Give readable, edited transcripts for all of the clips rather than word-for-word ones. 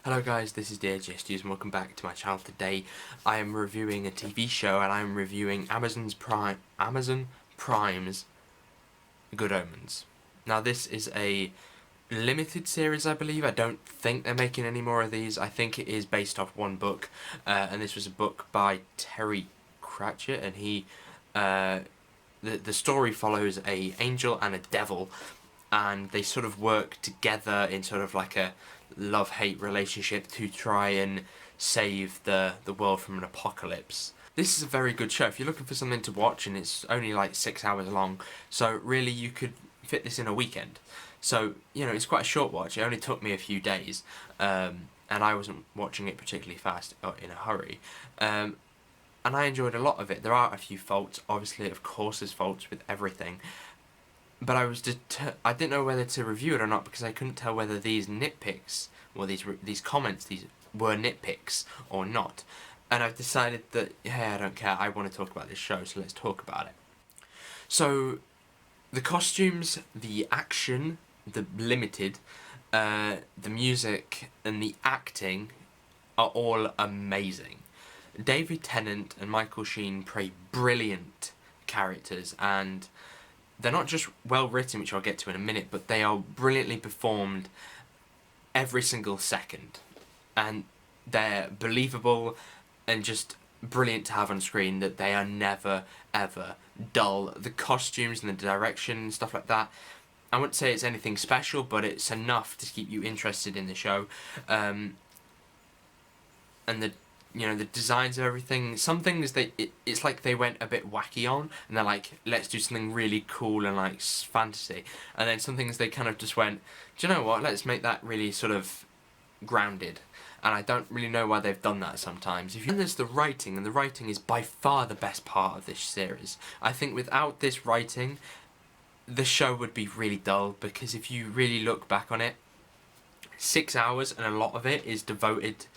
Hello guys, this is DJStudios and welcome back to my channel. Today I am reviewing a TV show and I am reviewing Amazon Prime's Good Omens. Now this is a limited series, I believe. I don't think they're making any more of these. I think it is based off one book, and this was a book by Terry Pratchett, and the story follows a angel and a devil, and they sort of work together in sort of like a love-hate relationship to try and save the world from an apocalypse. This is a very good show. If you're looking for something to watch, and it's only like 6 hours long, so really you could fit this in a weekend. So, you know, it's quite a short watch. It only took me a few days, and I wasn't watching it particularly fast or in a hurry. And I enjoyed a lot of it. There are a few faults. Obviously, of course, there's faults with everything. But I didn't know whether to review it or not because I couldn't tell whether these nitpicks, or these comments, were nitpicks or not. And I've decided that, hey, I don't care, I want to talk about this show, so let's talk about it. So, the costumes, the action, the limited, the music, and the acting are all amazing. David Tennant and Michael Sheen play brilliant characters, and they're not just well written, which I'll get to in a minute, but they are brilliantly performed every single second. And they're believable and just brilliant to have on screen, that they are never, ever dull. The costumes and the direction and stuff like that, I wouldn't say it's anything special, but it's enough to keep you interested in the show. And the designs of everything, some things it's like they went a bit wacky on, and they're like, let's do something really cool and like fantasy. And then some things they kind of just went, do you know what, let's make that really sort of grounded. And I don't really know why they've done that sometimes. And there's the writing, and the writing is by far the best part of this series. I think without this writing, the show would be really dull, because if you really look back on it, 6 hours and a lot of it is devoted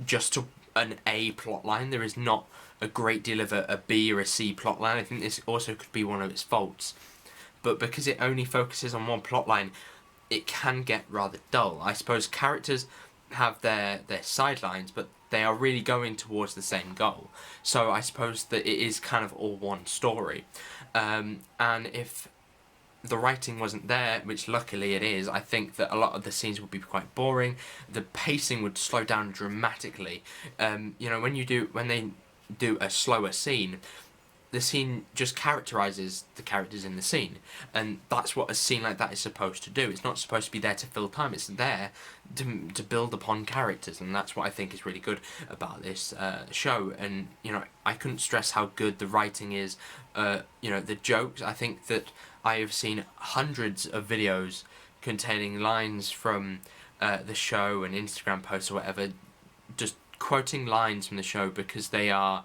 just to an A plot line. There is not a great deal of a B or a C plot line. I think this also could be one of its faults. But because it only focuses on one plot line, it can get rather dull. I suppose characters have their sidelines, but they are really going towards the same goal. So I suppose that it is kind of all one story. And if the writing wasn't there, which luckily it is, I think that a lot of the scenes would be quite boring. The pacing would slow down dramatically. You know, when they do a slower scene, the scene just characterises the characters in the scene, and that's what a scene like that is supposed to do. It's not supposed to be there to fill time. It's there to build upon characters, and that's what I think is really good about this show. And you know, I couldn't stress how good the writing is. You know, the jokes. I think that I have seen hundreds of videos containing lines from the show and Instagram posts or whatever, just quoting lines from the show because they are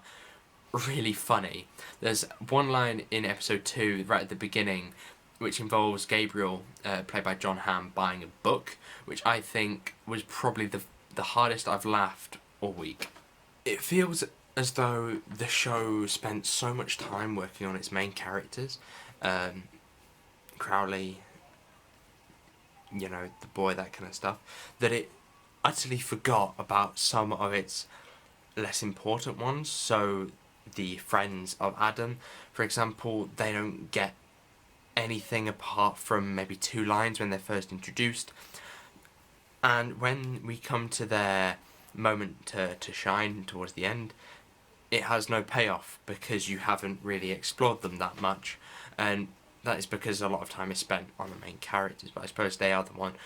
really funny. There's one line in episode 2 right at the beginning which involves Gabriel, played by John Hamm, buying a book, which I think was probably the hardest I've laughed all week. It feels as though the show spent so much time working on its main characters, Crowley, you know, the boy, that kind of stuff, that it utterly forgot about some of its less important ones. So the friends of Adam, for example, they don't get anything apart from maybe 2 lines when they're first introduced. And when we come to their moment to shine towards the end, it has no payoff because you haven't really explored them that much. And that is because a lot of time is spent on the main characters, but I suppose they are the ones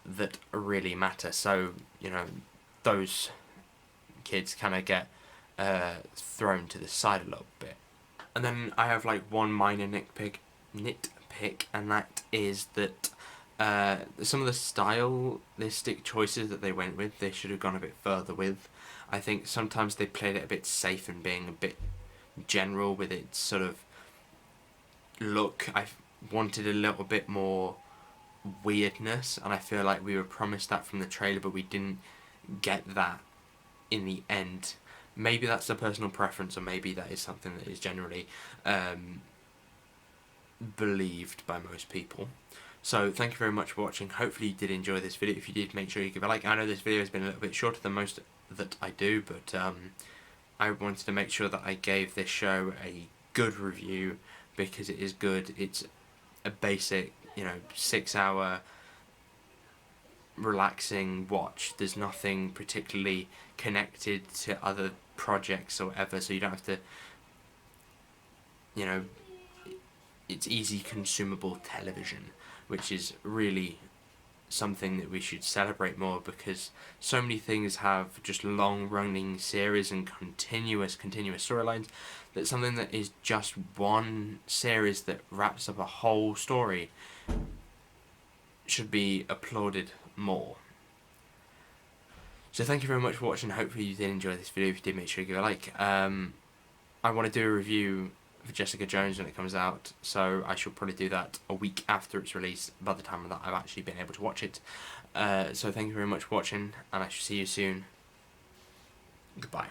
that really matter. So, you know, those kids kind of get thrown to the side a little bit. And then I have like one minor nitpick, and that is that some of the stylistic choices that they went with, they should have gone a bit further with. I think sometimes they played it a bit safe and being a bit general with its sort of look. I wanted a little bit more weirdness, and I feel like we were promised that from the trailer, but we didn't get that in the end. Maybe that's a personal preference, or maybe that is something that is generally believed by most people. So thank you very much for watching. Hopefully you did enjoy this video. If you did, make sure you give it a like. I know this video has been a little bit shorter than most that I do, but I wanted to make sure that I gave this show a good review, because it is good. It's a basic, 6-hour relaxing watch. There's nothing particularly connected to other projects or whatever, so you don't have to, it's easy consumable television, which is really something that we should celebrate more, because so many things have just long running series and continuous storylines, that something that is just one series that wraps up a whole story should be applauded more. So thank you very much for watching. Hopefully you did enjoy this video. If you did, make sure you give it a like. I want to do a review for Jessica Jones when it comes out, so I shall probably do that a week after it's released, by the time that I've actually been able to watch it. So thank you very much for watching, and I shall see you soon. Goodbye.